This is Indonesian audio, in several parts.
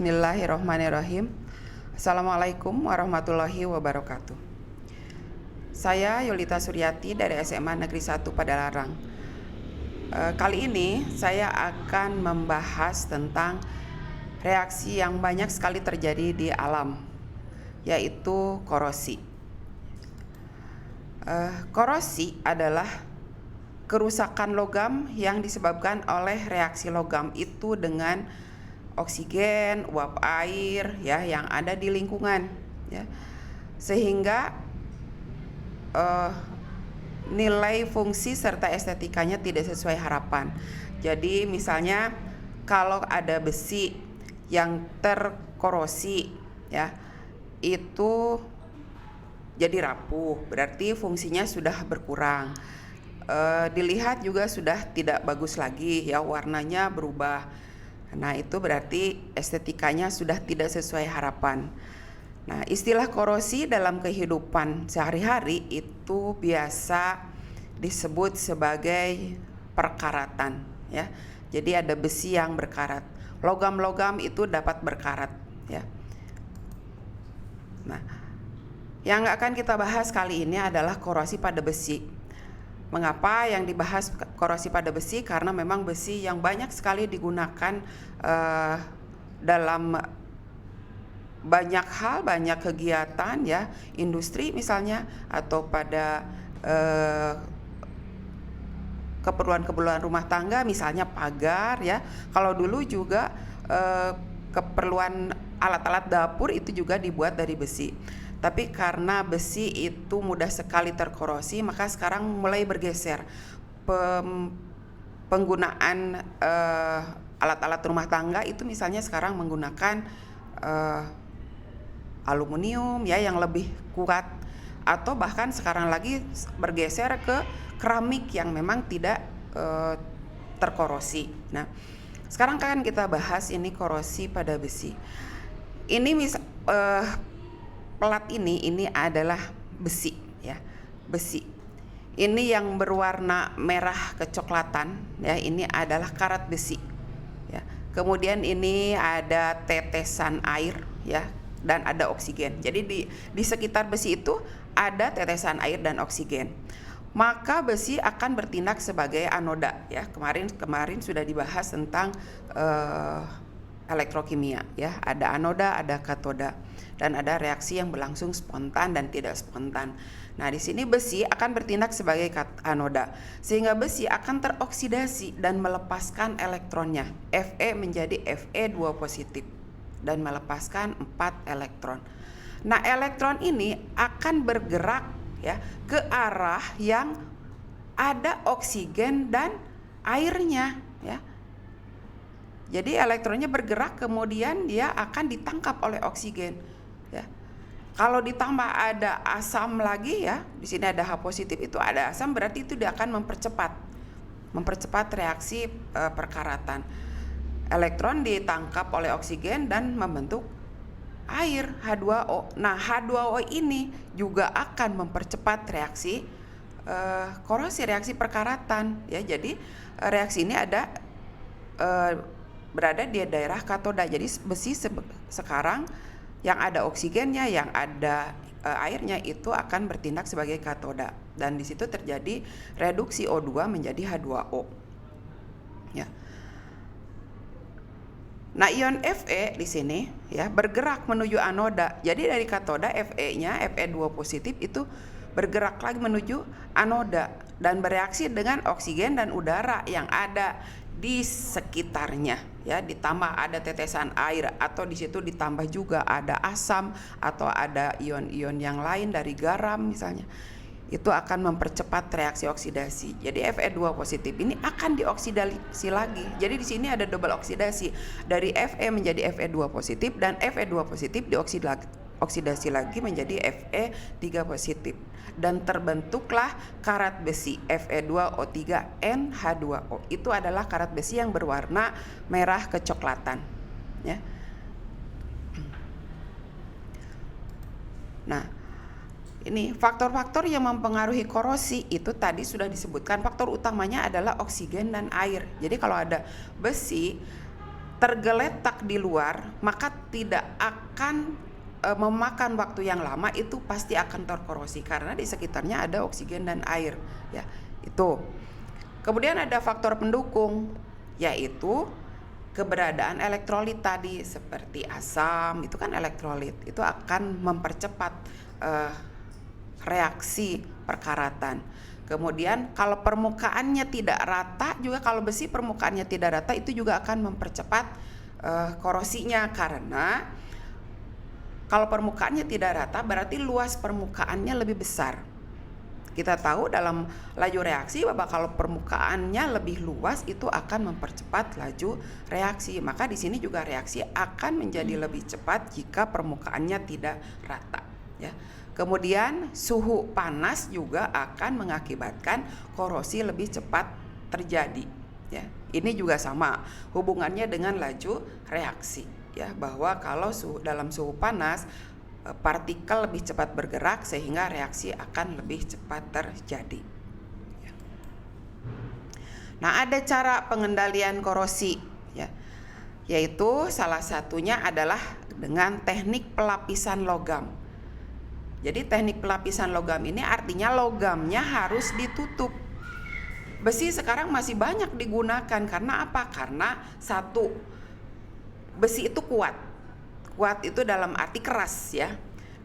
Bismillahirrahmanirrahim. Assalamualaikum warahmatullahi wabarakatuh. Saya Yolita Suryati dari SMA Negeri 1 Padalarang. Kali ini saya akan membahas tentang reaksi yang banyak sekali terjadi di alam, yaitu korosi. Korosi adalah kerusakan logam yang disebabkan oleh reaksi logam itu dengan oksigen, uap air ya yang ada di lingkungan ya. Sehingga nilai fungsi serta estetikanya tidak sesuai harapan. Jadi misalnya kalau ada besi yang terkorosi ya, itu jadi rapuh, berarti fungsinya sudah berkurang. Dilihat juga sudah tidak bagus lagi ya, warnanya berubah. Nah, itu berarti estetikanya sudah tidak sesuai harapan. Nah, istilah korosi dalam kehidupan sehari-hari itu biasa disebut sebagai perkaratan ya. Jadi ada besi yang berkarat. Logam-logam itu dapat berkarat ya. Nah, yang akan kita bahas kali ini adalah korosi pada besi. Mengapa yang dibahas korosi pada besi? Karena memang besi yang banyak sekali digunakan dalam banyak hal, banyak kegiatan ya, industri misalnya, atau pada keperluan-keperluan rumah tangga, misalnya pagar ya. Kalau dulu juga keperluan alat-alat dapur itu juga dibuat dari besi. Tapi karena besi itu mudah sekali terkorosi, maka sekarang mulai bergeser penggunaan alat-alat rumah tangga itu misalnya sekarang menggunakan aluminium ya yang lebih kuat, atau bahkan sekarang lagi bergeser ke keramik yang memang tidak terkorosi. Nah, sekarang kan kita bahas ini korosi pada besi. Ini pelat ini adalah besi ya, besi. Ini yang berwarna merah kecoklatan ya, ini adalah karat besi ya. Kemudian ini ada tetesan air ya, dan ada oksigen. Jadi di sekitar besi itu ada tetesan air dan oksigen. Maka besi akan bertindak sebagai anoda ya. Kemarin sudah dibahas tentang elektrokimia ya, ada anoda, ada katoda, dan ada reaksi yang berlangsung spontan dan tidak spontan. Nah, di sini besi akan bertindak sebagai anoda, sehingga besi akan teroksidasi dan melepaskan elektronnya, Fe menjadi Fe2 positif dan melepaskan 4 elektron. Nah, elektron ini akan bergerak ya ke arah yang ada oksigen dan airnya ya. Jadi elektronnya bergerak, kemudian dia akan ditangkap oleh oksigen ya. Kalau ditambah ada asam lagi ya, di sini ada H positif, itu ada asam, berarti itu dia akan mempercepat reaksi perkaratan. Elektron ditangkap oleh oksigen dan membentuk air H2O. Nah, H2O ini juga akan mempercepat reaksi korosi, reaksi perkaratan ya. Jadi reaksi ini ada berada di daerah katoda. Jadi besi sekarang yang ada oksigennya, yang ada airnya itu akan bertindak sebagai katoda, dan di situ terjadi reduksi O2 menjadi H2O. Ya. Nah, ion Fe di sini ya bergerak menuju anoda. Jadi dari katoda Fe-nya, Fe2 positif itu bergerak lagi menuju anoda dan bereaksi dengan oksigen dan udara yang ada di sekitarnya ya, ditambah ada tetesan air, atau di situ ditambah juga ada asam atau ada ion-ion yang lain dari garam misalnya. Itu akan mempercepat reaksi oksidasi. Jadi Fe2 positif ini akan dioksidasi lagi. Jadi di sini ada double oksidasi dari Fe menjadi Fe2 positif, dan Fe2 positif dioksidasi lagi menjadi Fe3 positif, dan terbentuklah karat besi Fe2O3NH2O. Itu adalah karat besi yang berwarna merah kecoklatan ya. Nah, ini faktor-faktor yang mempengaruhi korosi itu tadi sudah disebutkan. Faktor utamanya adalah oksigen dan air. Jadi kalau ada besi tergeletak di luar, maka tidak akan memakan waktu yang lama, itu pasti akan terkorosi karena di sekitarnya ada oksigen dan air, ya. Itu. Kemudian ada faktor pendukung, yaitu keberadaan elektrolit tadi seperti asam, itu kan elektrolit, itu akan mempercepat reaksi perkaratan. Kemudian kalau permukaannya tidak rata juga, kalau besi permukaannya tidak rata itu juga akan mempercepat korosinya, karena kalau permukaannya tidak rata berarti luas permukaannya lebih besar. Kita tahu dalam laju reaksi bahwa kalau permukaannya lebih luas itu akan mempercepat laju reaksi. Maka di sini juga reaksi akan menjadi lebih cepat jika permukaannya tidak rata, ya. Kemudian suhu panas juga akan mengakibatkan korosi lebih cepat terjadi, ya. Ini juga sama hubungannya dengan laju reaksi, ya, bahwa kalau dalam suhu panas partikel lebih cepat bergerak sehingga reaksi akan lebih cepat terjadi. Nah, ada cara pengendalian korosi, ya, yaitu salah satunya adalah dengan teknik pelapisan logam. Jadi teknik pelapisan logam ini artinya logamnya harus ditutup. Besi sekarang masih banyak digunakan karena apa? Karena satu, besi itu kuat. Kuat itu dalam arti keras, ya.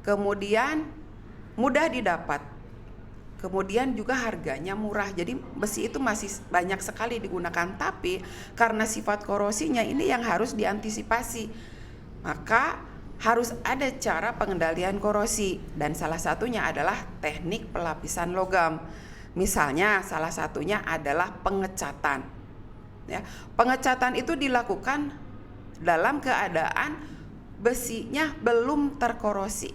Kemudian mudah didapat. Kemudian juga harganya murah. Jadi besi itu masih banyak sekali digunakan, tapi karena sifat korosinya ini yang harus diantisipasi. Maka harus ada cara pengendalian korosi, dan salah satunya adalah teknik pelapisan logam. Misalnya salah satunya adalah pengecatan, ya. Pengecatan itu dilakukan dalam keadaan besinya belum terkorosi,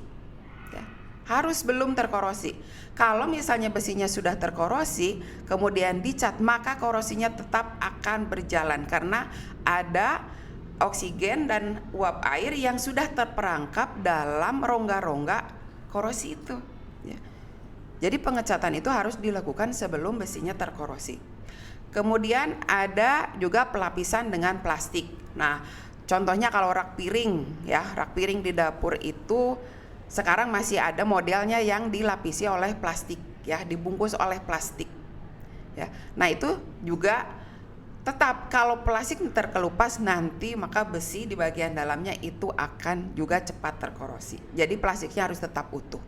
ya. Harus belum terkorosi. Kalau misalnya besinya sudah terkorosi kemudian dicat, maka korosinya tetap akan berjalan karena ada oksigen dan uap air yang sudah terperangkap dalam rongga-rongga korosi itu, ya. Jadi pengecatan itu harus dilakukan sebelum besinya terkorosi. Kemudian ada juga pelapisan dengan plastik. Nah, contohnya kalau rak piring, ya, rak piring di dapur itu sekarang masih ada modelnya yang dilapisi oleh plastik, ya, dibungkus oleh plastik, ya. Nah, itu juga tetap kalau plastik terkelupas nanti maka besi di bagian dalamnya itu akan juga cepat terkorosi. Jadi plastiknya harus tetap utuh.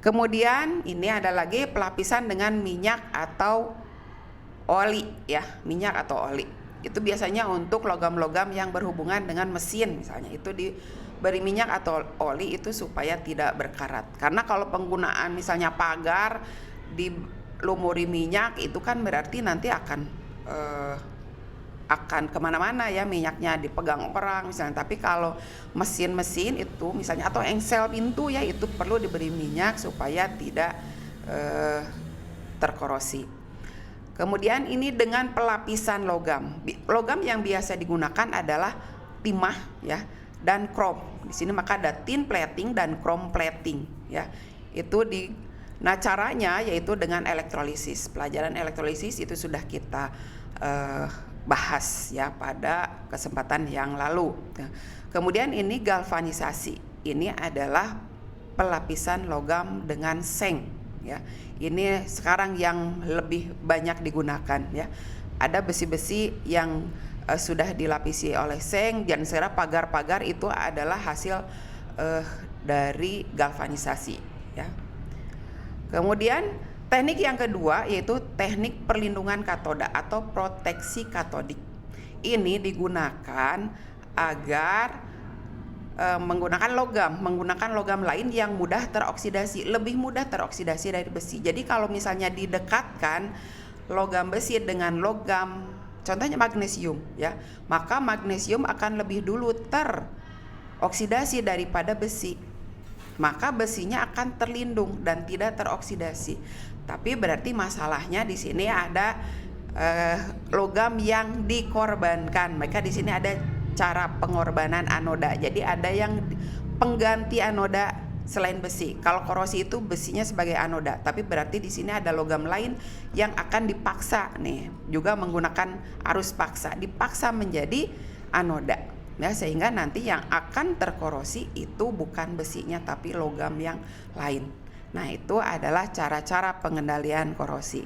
Kemudian ini ada lagi pelapisan dengan minyak atau oli, ya, minyak atau oli. Itu biasanya untuk logam-logam yang berhubungan dengan mesin, misalnya itu diberi minyak atau oli itu supaya tidak berkarat. Karena kalau penggunaan misalnya pagar dilumuri minyak itu kan berarti nanti akan kemana-mana, ya, minyaknya dipegang orang misalnya. Tapi kalau mesin-mesin itu misalnya atau engsel pintu, ya, itu perlu diberi minyak supaya tidak terkorosi. Kemudian ini dengan pelapisan logam. Logam yang biasa digunakan adalah timah, ya, dan krom. Di sini maka ada tin plating dan chrome plating, ya. Nah, caranya yaitu dengan elektrolisis. Pelajaran elektrolisis itu sudah kita bahas, ya, pada kesempatan yang lalu. Kemudian ini galvanisasi. Ini adalah pelapisan logam dengan seng, ya. Ini sekarang yang lebih banyak digunakan, ya. Ada besi-besi yang sudah dilapisi oleh seng, dan sekarang pagar-pagar itu adalah hasil dari galvanisasi, ya. Kemudian teknik yang kedua yaitu teknik perlindungan katoda atau proteksi katodik. Ini digunakan agar menggunakan logam lain yang mudah teroksidasi, lebih mudah teroksidasi dari besi. Jadi kalau misalnya didekatkan logam besi dengan logam, contohnya magnesium, ya, maka magnesium akan lebih dulu teroksidasi daripada besi. Maka besinya akan terlindung dan tidak teroksidasi. Tapi berarti masalahnya di sini ada logam yang dikorbankan. Maka di sini ada cara pengorbanan anoda. Jadi ada yang pengganti anoda selain besi. Kalau korosi itu besinya sebagai anoda, tapi berarti di sini ada logam lain yang akan dipaksa nih, juga menggunakan arus paksa, dipaksa menjadi anoda. Ya, sehingga nanti yang akan terkorosi itu bukan besinya tapi logam yang lain. Nah, itu adalah cara-cara pengendalian korosi.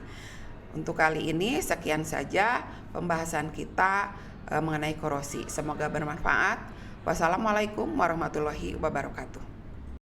Untuk kali ini sekian saja pembahasan kita mengenai korosi. Semoga bermanfaat. Wassalamualaikum warahmatullahi wabarakatuh.